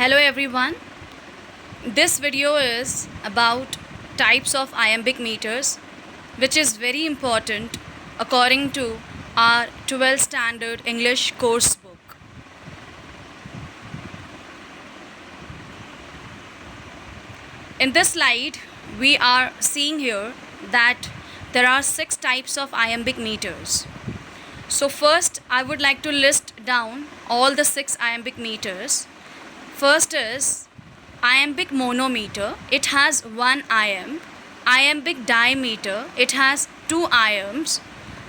Hello everyone. This video is about types of iambic meters, which is very important according to our 12th standard English course book. In this slide, we are seeing here that there are 6 types of iambic meters. So first, I would like to list down all the 6 iambic meters. First is iambic monometer. It has 1 iamb. Iambic dimeter. It has 2 iambs.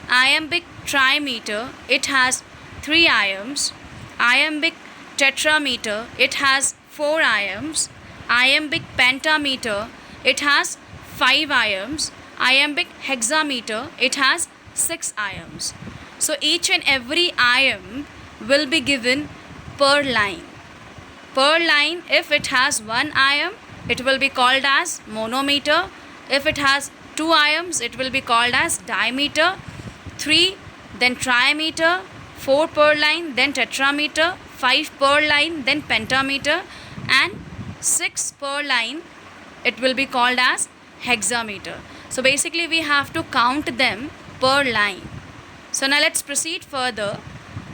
Iambic trimeter. It has 3 iambs. Iambic tetrameter. It has 4 iambs. Iambic pentameter. It has 5 iambs. Iambic hexameter. It has 6 iambs. So each and every iamb will be given per line. Per line, if it has 1 iamb, it will be called as monometer. If it has 2 iambs, it will be called as dimeter. 3, then trimeter. 4 per line, then tetrameter. 5 per line, then pentameter. And 6 per line, it will be called as hexameter. So basically we have to count them per line. So now let's proceed further,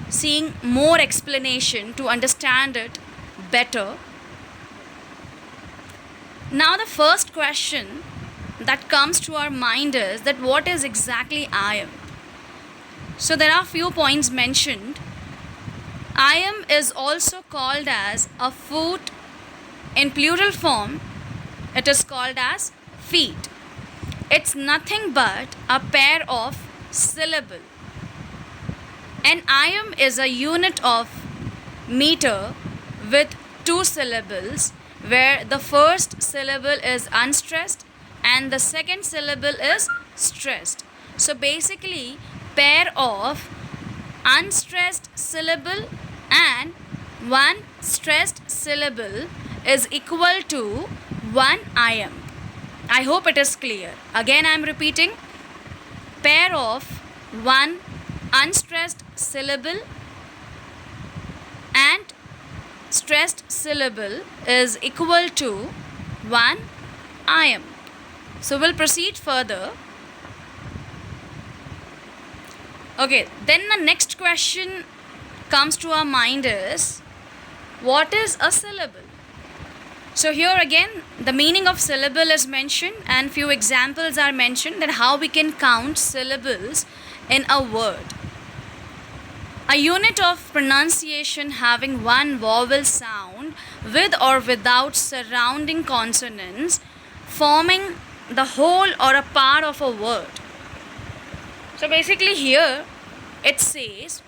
seeing more explanation to understand it better. Now the first question that comes to our mind is that what is exactly iamb? So there are few points mentioned. Iamb is also called as a foot. In plural form, it is called as feet. It's nothing but a pair of syllable. An iamb is a unit of meter with 2 syllables, where the first syllable is unstressed and the second syllable is stressed. So basically, pair of unstressed syllable and 1 stressed syllable is equal to 1 iamb. I hope it is clear. Again I am repeating. Pair of 1 unstressed syllable and stressed syllable is equal to 1 iamb. So we'll proceed further. Okay, then the next question comes to our mind is, what is a syllable? So here again the meaning of syllable is mentioned and few examples are mentioned that how we can count syllables in a word. A unit of pronunciation having 1 vowel sound with or without surrounding consonants, forming the whole or a part of a word. So basically here it says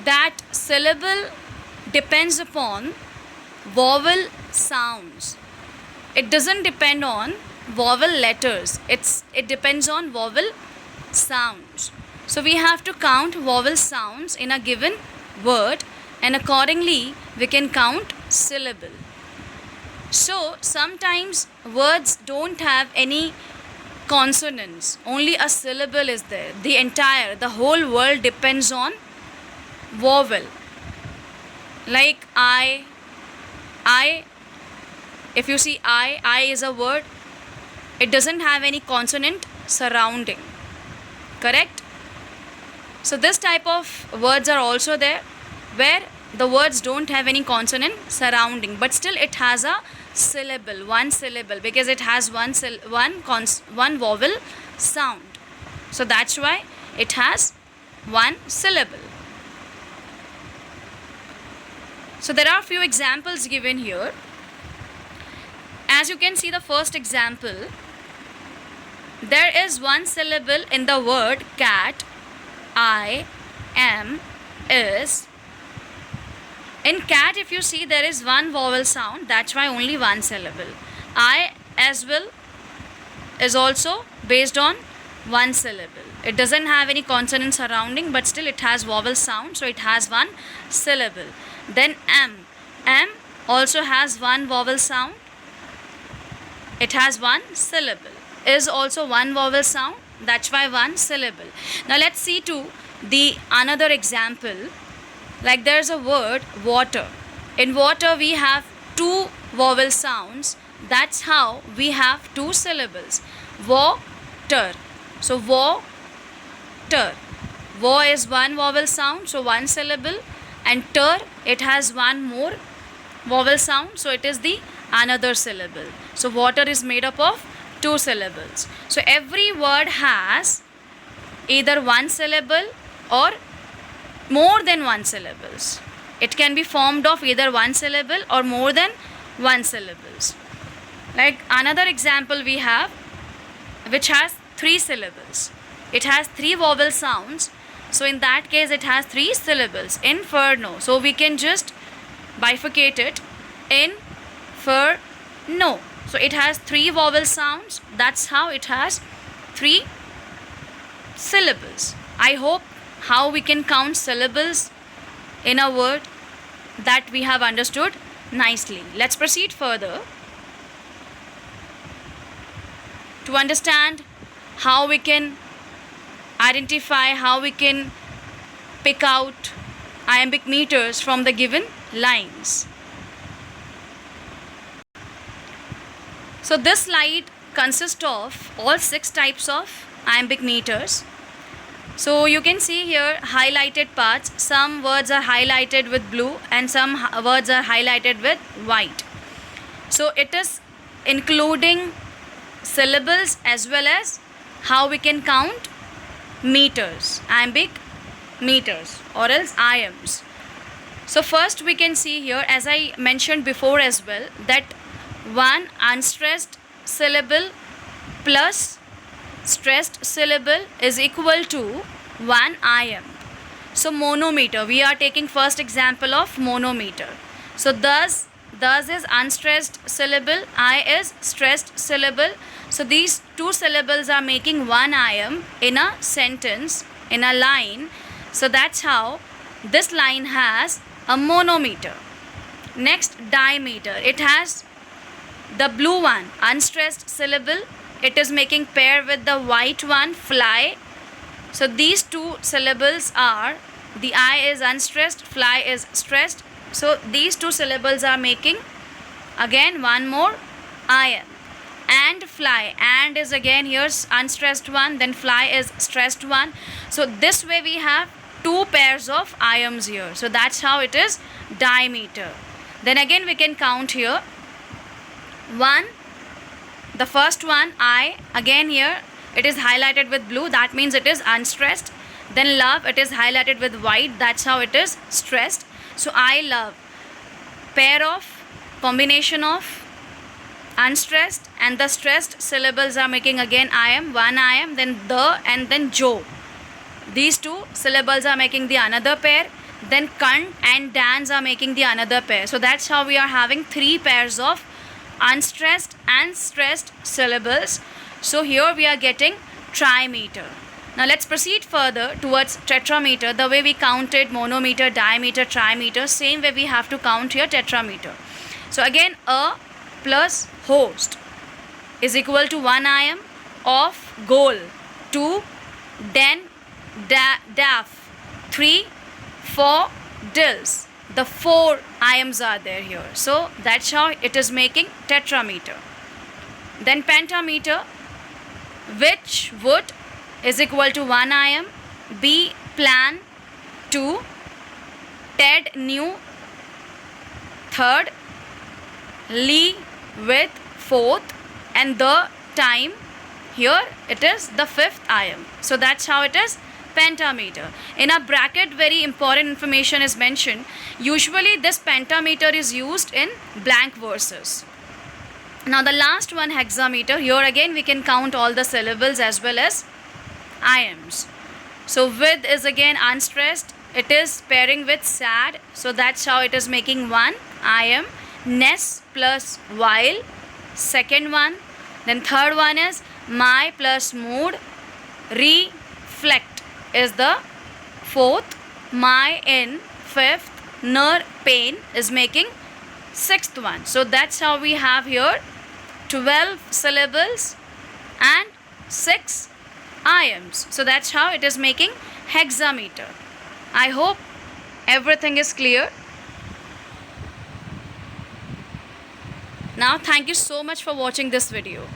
that syllable depends upon vowel sounds. It doesn't depend on vowel letters. It depends on vowel sounds. So we have to count vowel sounds in a given word, and accordingly we can count syllable. So sometimes words don't have any consonants, only a syllable is there. The whole world depends on vowel. Like I, if you see I is a word, it doesn't have any consonant surrounding. Correct? So this type of words are also there where the words don't have any consonant surrounding, but still it has a syllable, 1 syllable, because it has one vowel sound. So that's why it has 1 syllable. So there are few examples given here. As you can see the first example, there is 1 syllable in the word cat. I, am, is. In cat, if you see, there is 1 vowel sound. That's why only 1 syllable. I as well is also based on 1 syllable. It doesn't have any consonant surrounding, but still it has vowel sound, so it has 1 syllable. Then am. Am also has 1 vowel sound. It has 1 syllable. Is also 1 vowel sound. That's why 1 syllable. Now let's see to the another example. Like there's a word water. In water we have two vowel sounds, that's how we have two syllables. Water. So water. Wa is one vowel sound, so one syllable, and ter, it has one more vowel sound, so it is the another syllable. So water is made up of two syllables. So every word has either one syllable or more than one syllables. It can be formed of either one syllable or more than one syllables. Like another example we have, which has three syllables. It has three vowel sounds, so in that case it has three syllables. Inferno. So we can just bifurcate it. Inferno. So it has three vowel sounds. That's how it has three syllables. I hope how we can count syllables in a word that we have understood nicely. Let's proceed further to understand how we can identify, how we can pick out iambic meters from the given lines. So this slide consists of all 6 types of iambic meters. So you can see here highlighted parts. Some words are highlighted with blue and some words are highlighted with white. So it is including syllables as well as how we can count meters, iambic meters or else iambs. So first we can see here, as I mentioned before as well, that one unstressed syllable plus stressed syllable is equal to one iamb. So monometer, we are taking first example of monometer. So thus is unstressed syllable, I is stressed syllable. So these two syllables are making one iamb in a sentence, in a line. So that's how this line has a monometer. Next, dimeter. It has the blue one, unstressed syllable. It is making pair with the white one, fly. So these two syllables are, the I is unstressed, fly is stressed. So these two syllables are making again one more iamb. And fly, and is again here's unstressed one, then fly is stressed one. So this way we have two pairs of iambs here. So that's how it is dimeter. Then again we can count here. One, the first one, I, again here it is highlighted with blue, that means it is unstressed. Then love, it is highlighted with white, that's how it is stressed. So I love, pair of, combination of unstressed and the stressed syllables are making again iamb, one iamb, then the and then jo. These two syllables are making the another pair. Then cunt and dance are making the another pair. So that's how we are having three pairs of unstressed and stressed syllables. So here we are getting trimeter. Now let's proceed further towards tetrameter. The way we counted monometer, dimeter, trimeter, same way we have to count here tetrameter. So again, a plus host is equal to one iamb, of goal, 2, den, daff, 3, 4, dills. The 4 iambs are there here. So that's how it is making tetrameter. Then pentameter, which would is equal to one iamb, B plan, 2, Ted new, 3rd, Lee with 4th, and the time, here it is the 5th iamb. So that's how it is pentameter. In a bracket, very important information is mentioned. Usually this pentameter is used in blank verses. Now the last one, hexameter. Here again we can count all the syllables as well as iambs. So with is again unstressed. It is pairing with sad. So that's how it is making one iamb. Ness plus while, second one. Then third one is my plus mood. Reflect is the 4th. My in 5th. Ner pain is making 6th one. So that's how we have here 12 syllables and 6 iambs. So that's how it is making hexameter. I hope everything is clear. Now thank you so much for watching this video.